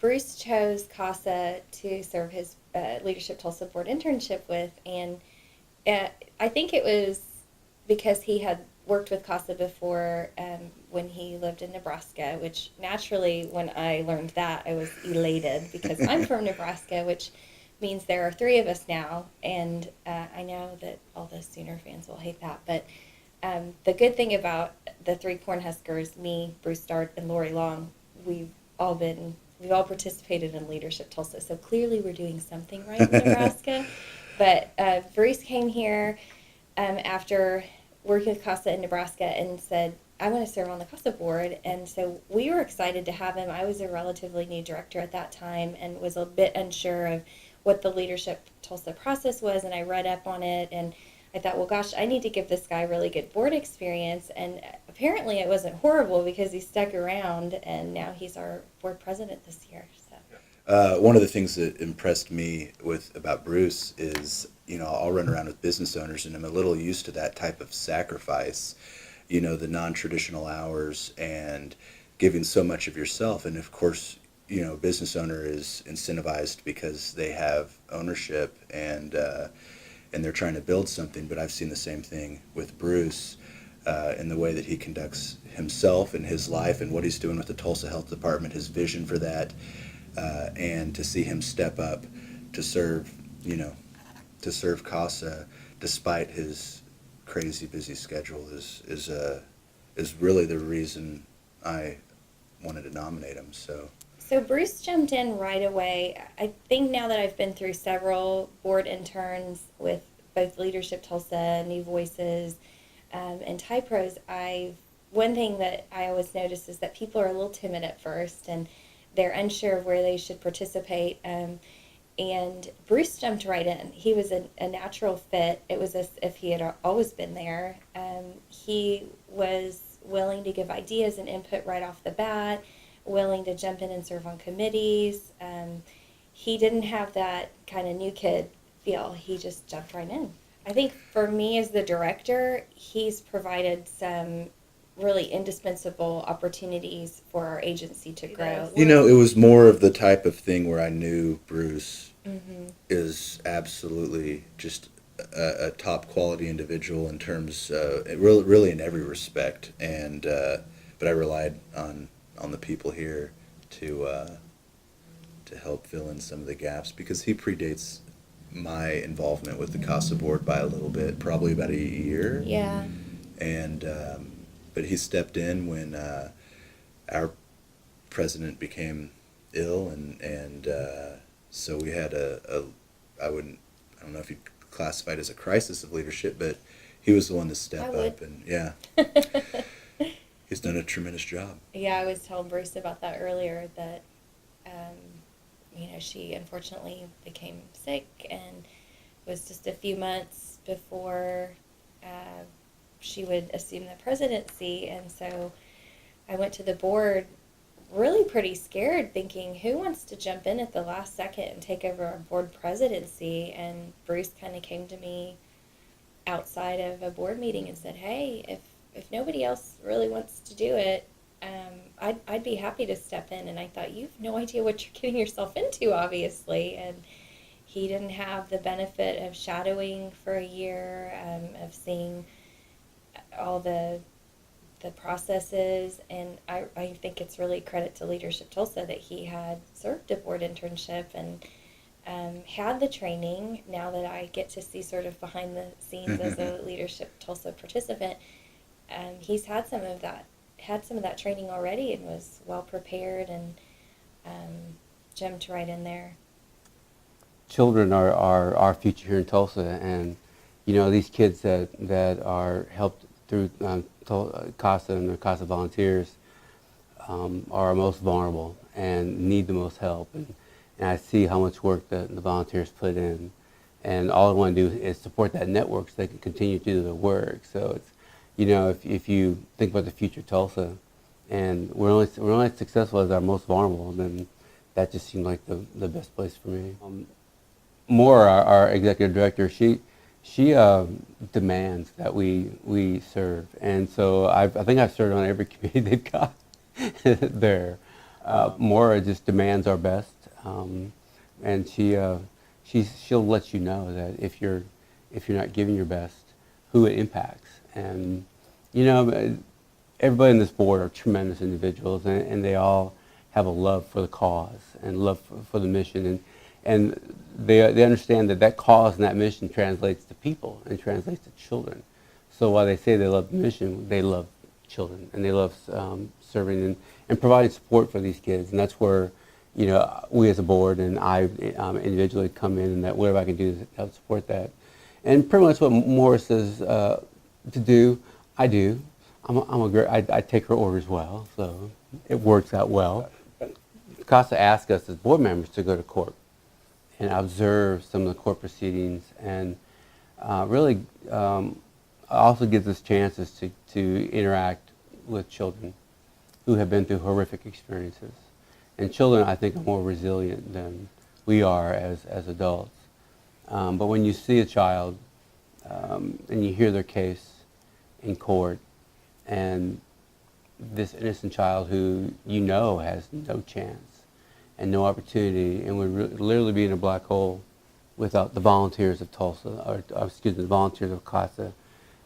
Bruce chose CASA to serve his Leadership Tulsa Board internship with, and I think it was because he had worked with CASA before when he lived in Nebraska, which naturally, when I learned that, I was elated because I'm from Nebraska, which means there are three of us now, and I know that all the Sooner fans will hate that, but the good thing about the three Cornhuskers, me, Bruce Dart, and Lori Long, we've all participated in Leadership Tulsa, so clearly we're doing something right in Nebraska. But Bruce came here after working with CASA in Nebraska and said, I want to serve on the CASA board. And so we were excited to have him. I was a relatively new director at that time and was a bit unsure of what the Leadership Tulsa process was, and I read up on it, and I thought, well, gosh, I need to give this guy really good board experience. And apparently it wasn't horrible because he stuck around, and now he's our board president this year. So. One of the things that impressed me about Bruce is, I'll run around with business owners, and I'm a little used to that type of sacrifice, the non-traditional hours and giving so much of yourself. And of course, a business owner is incentivized because they have ownership and they're trying to build something. But I've seen the same thing with Bruce in the way that he conducts himself and his life and what he's doing with the Tulsa Health Department, his vision for that, and to see him step up to serve CASA despite his crazy busy schedule is really the reason I wanted to nominate him. So Bruce jumped in right away. I think now that I've been through several board interns with both Leadership Tulsa, New Voices, and Typros, one thing that I always notice is that people are a little timid at first and they're unsure of where they should participate. And Bruce jumped right in. He was a natural fit. It was as if he had always been there. He was willing to give ideas and input right off the bat, willing to jump in and serve on committees. He didn't have that kind of new kid feel. He just jumped right in. I think for me as the director, he's provided some really indispensable opportunities for our agency to grow. It was more of the type of thing where I knew Bruce is absolutely just a top quality individual in terms really in every respect, and but I relied on the people here to help fill in some of the gaps because he predates my involvement with the CASA board by a little bit, probably about a year. Yeah. And but he stepped in when our president became ill, and so we had I don't know if you'd classify it as a crisis of leadership, but he was the one to step up, and yeah. He's done a tremendous job. Yeah, I was telling Bruce about that earlier, that she unfortunately became sick and was just a few months before she would assume the presidency. And so I went to the board really pretty scared, thinking, who wants to jump in at the last second and take over our board presidency? And Bruce kind of came to me outside of a board meeting and said, hey, if nobody else really wants to do it, I'd be happy to step in. And I thought, you have no idea what you're getting yourself into, obviously. And he didn't have the benefit of shadowing for a year, of seeing all the processes. And I think it's really credit to Leadership Tulsa that he had served a board internship and had the training. Now that I get to see sort of behind the scenes as a Leadership Tulsa participant, he's had some of that training already and was well prepared and jumped right in there. Children are our future here in Tulsa, and these kids that are helped through CASA and the CASA volunteers are our most vulnerable and need the most help. And I see how much work the volunteers put in, and all I want to do is support that network so they can continue to do the work. So it's, if you think about the future Tulsa, and we're only as successful as our most vulnerable, then that just seemed like the best place for me. Moore, our executive director, she demands that we serve, and so I think I've served on every committee they've got there. Maura just demands our best, and she'll let you know that if you're not giving your best, who it impacts. And you know, everybody in this board are tremendous individuals, and they all have a love for the cause and love for the mission, and they understand that that cause and that mission translates to people and translates to children. So while they say they love the mission, they love children, and they love serving and providing support for these kids. And that's where, you know, we as a board and I individually come in, and that whatever I can do to help support that. And pretty much what Morris says to do, I do. I take her orders well, so it works out well. CASA asked us as board members to go to court and observe some of the court proceedings, and really also gives us chances to interact with children who have been through horrific experiences. And children, I think, are more resilient than we are as adults. But when you see a child and you hear their case in court, and this innocent child who you know has no chance and no opportunity and would literally be in a black hole without the volunteers of Tulsa, or excuse me, the volunteers of CASA,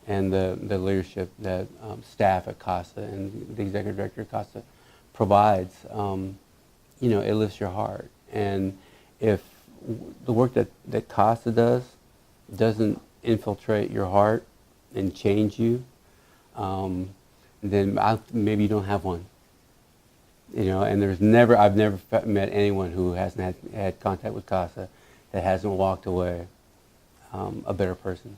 and the leadership that staff at CASA and the executive director of CASA provides, you know, it lifts your heart. And if the work that CASA doesn't infiltrate your heart and change you, then maybe you don't have one. You know, and I've never met anyone who hasn't had contact with CASA that hasn't walked away a better person.